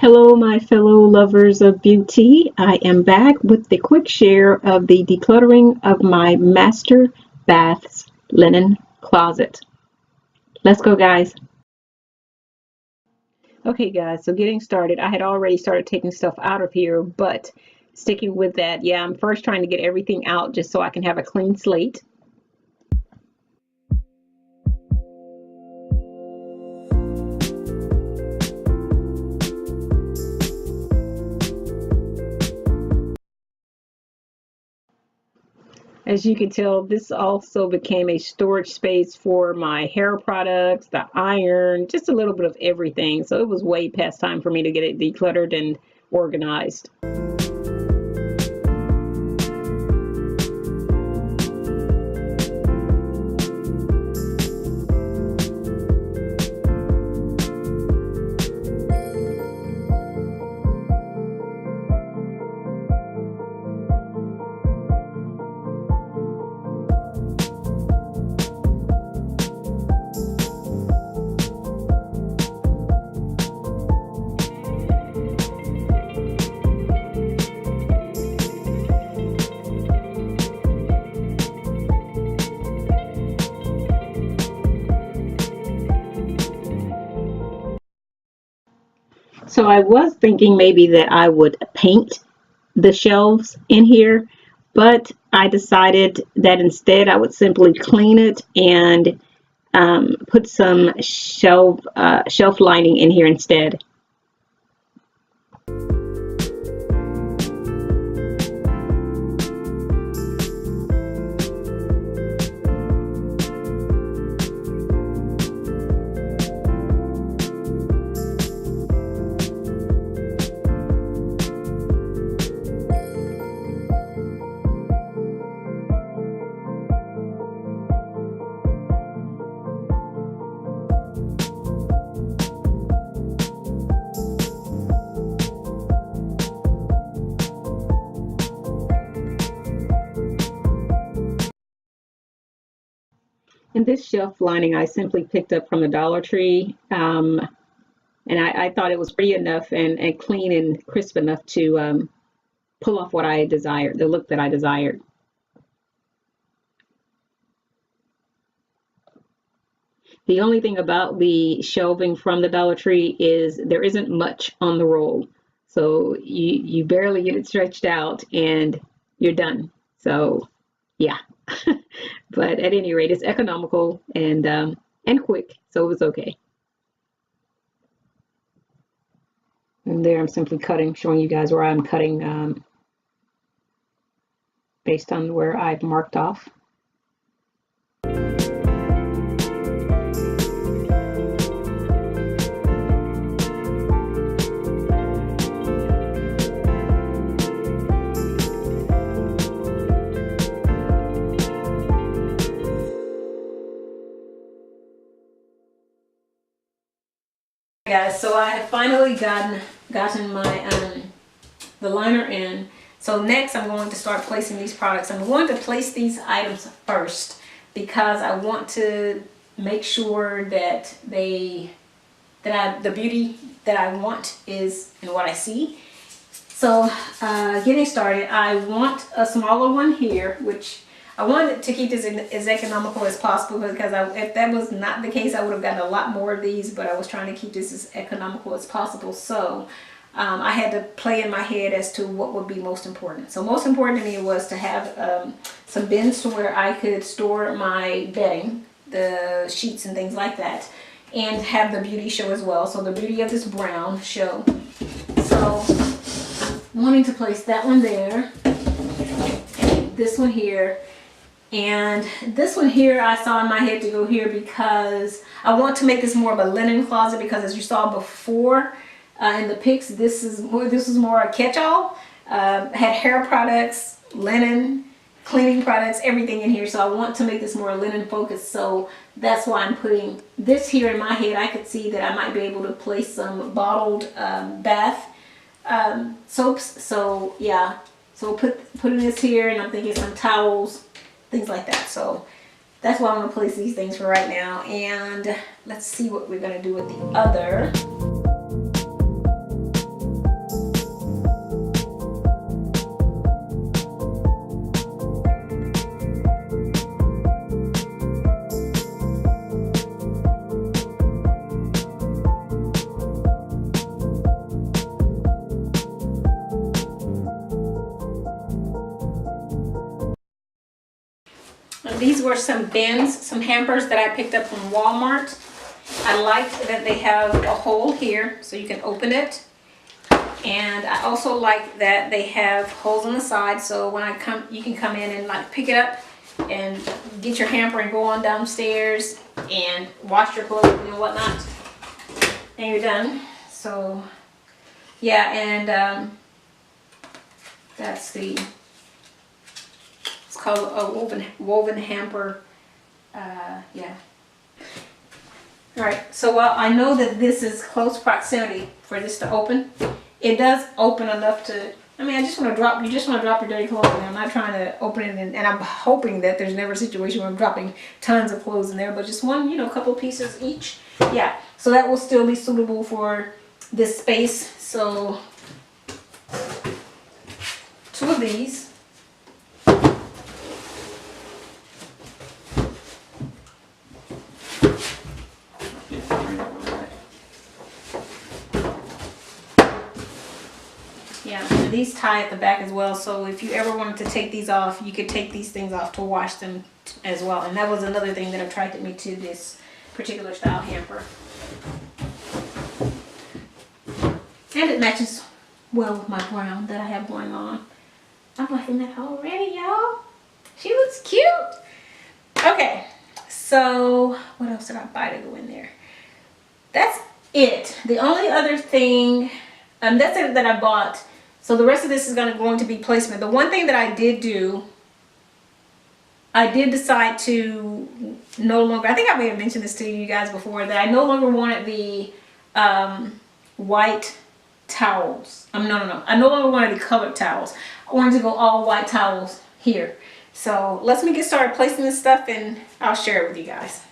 Hello, my fellow lovers of beauty. I am back with the quick share of the decluttering of my master bath's linen closet. Let's go, guys. Okay, guys, so getting started. I had already started taking stuff out of here, but sticking with that, yeah, I'm first trying to get everything out just so I can have a clean slate. As you can tell, this also became a storage space for my hair products, the iron, just a little bit of everything. So it was way past time for me to get it decluttered and organized. So I was thinking maybe that I would paint the shelves in here, but I decided that instead I would simply clean it and put some shelf lining in here instead. And this shelf lining I simply picked up from the Dollar Tree. And I thought it was pretty enough and clean and crisp enough to pull off what I desired, the look that I desired. The only thing about the shelving from the Dollar Tree is there isn't much on the roll. So you barely get it stretched out and you're done. So yeah. But at any rate, it's economical and quick, so it was okay. And there I'm simply cutting, showing you guys where I'm cutting based on where I've marked off. Guys, so I have finally gotten my the liner in. So next I'm going to start placing these products. I'm going to place these items first because I want to make sure that the beauty that I want is in what I see. So getting started, I want a smaller one here, which I wanted to keep this as economical as possible because if that was not the case, I would have gotten a lot more of these, but I was trying to keep this as economical as possible. So I had to play in my head as to what would be most important. So most important to me was to have some bins to where I could store my bedding, the sheets and things like that, and have the beauty show as well. So the beauty of this brown show. So wanting to place that one there, this one here, and this one here I saw in my head to go here because I want to make this more of a linen closet because as you saw before in the pics, this is more a catch-all. Had hair products, linen, cleaning products, everything in here. So I want to make this more linen focused. So that's why I'm putting this here in my head. I could see that I might be able to place some bottled bath soaps. So yeah, so putting this here, and I'm thinking some towels, things like that. So that's why I'm going to place these things for right now. And let's see what we're going to do with the other. these were some bins, some hampers that I picked up from Walmart. I like that they have a hole here so you can open it. And I also like that they have holes on the side, so when I come, you can come in and like pick it up and get your hamper and go on downstairs and wash your clothes and whatnot. And you're done. So yeah, and that's the, it's called a woven hamper. Yeah. All right, so while I know that this is close proximity for this to open, it does open enough to, I mean, I just want to drop, you just want to drop your dirty clothes in there. I'm not trying to open it, and I'm hoping that there's never a situation where I'm dropping tons of clothes in there, but just one, you know, couple pieces each. Yeah, so that will still be suitable for this space. So 2 of these. Yeah, and these tie at the back as well, so if you ever wanted to take these off, you could take these things off to wash them as well. And that was another thing that attracted me to this particular style hamper. And it matches well with my brown that I have going on. I'm liking that already, y'all. She looks cute. Okay, so what else did I buy to go in there? That's it. The only other thing, that's it that I bought. So the rest of this is going to be placement. The one thing that I did do, I did decide to no longer, I think I may have mentioned this to you guys before, that I no longer wanted the white towels. No. I no longer wanted the colored towels. I wanted to go all white towels here. So let me get started placing this stuff and I'll share it with you guys.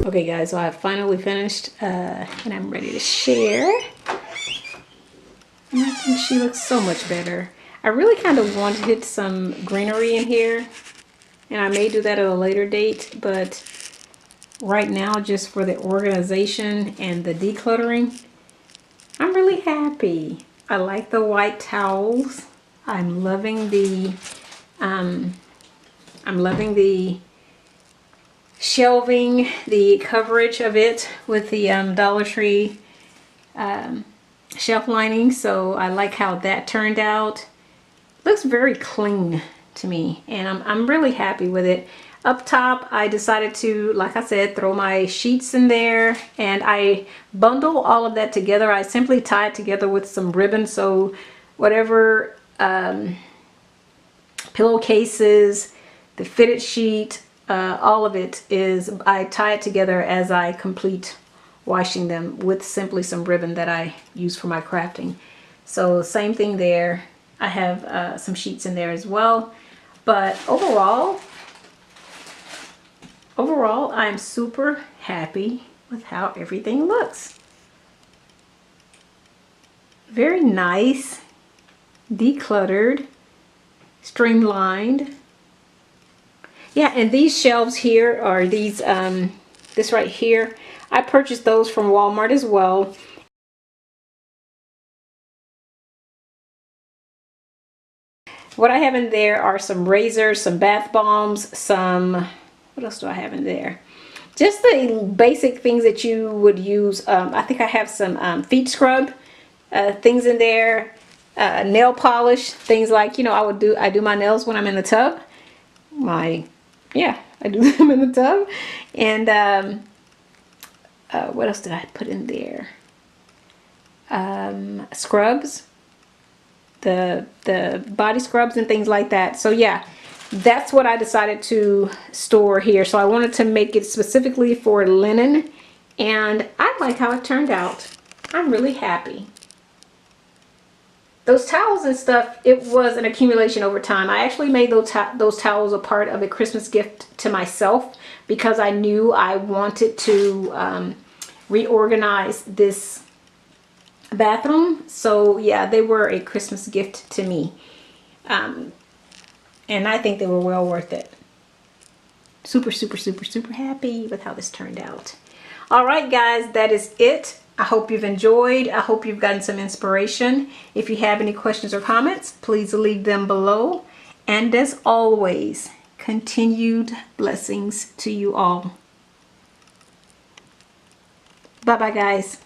Okay guys, so I finally finished and I'm ready to share. And I think she looks so much better. I really kind of wanted some greenery in here, and I may do that at a later date, but right now, just for the organization and the decluttering, I'm really happy. I like the white towels. I'm loving the shelving, the coverage of it with the Dollar Tree shelf lining. So I like how that turned out. Looks very clean to me, and I'm really happy with it. Up top, I decided to, like I said, throw my sheets in there, and I bundle all of that together. I simply tie it together with some ribbon, so whatever pillowcases, the fitted sheet, all of it is, I tie it together as I complete washing them with simply some ribbon that I use for my crafting. So same thing there. I have some sheets in there as well. But overall, I'm super happy with how everything looks. Very nice, decluttered, streamlined. Yeah, and these shelves here are these, this right here, I purchased those from Walmart as well. What I have in there are some razors, some bath bombs, some, what else do I have in there? Just the basic things that you would use. I think I have some feet scrub things in there, nail polish, things like, you know, I do my nails when I'm in the tub. Yeah, I do them in the tub. And what else did I put in there? Scrubs, the body scrubs and things like that. So yeah, that's what I decided to store here. So I wanted to make it specifically for linen, and I like how it turned out. I'm really happy. Those towels and stuff, it was an accumulation over time. I actually made those towels a part of a Christmas gift to myself because I knew I wanted to reorganize this bathroom. So yeah, they were a Christmas gift to me. And I think they were well worth it. Super, super, super, super happy with how this turned out. All right, guys, that is it. I hope you've enjoyed. I hope you've gotten some inspiration. If you have any questions or comments, please leave them below. And as always, continued blessings to you all. Bye-bye, guys.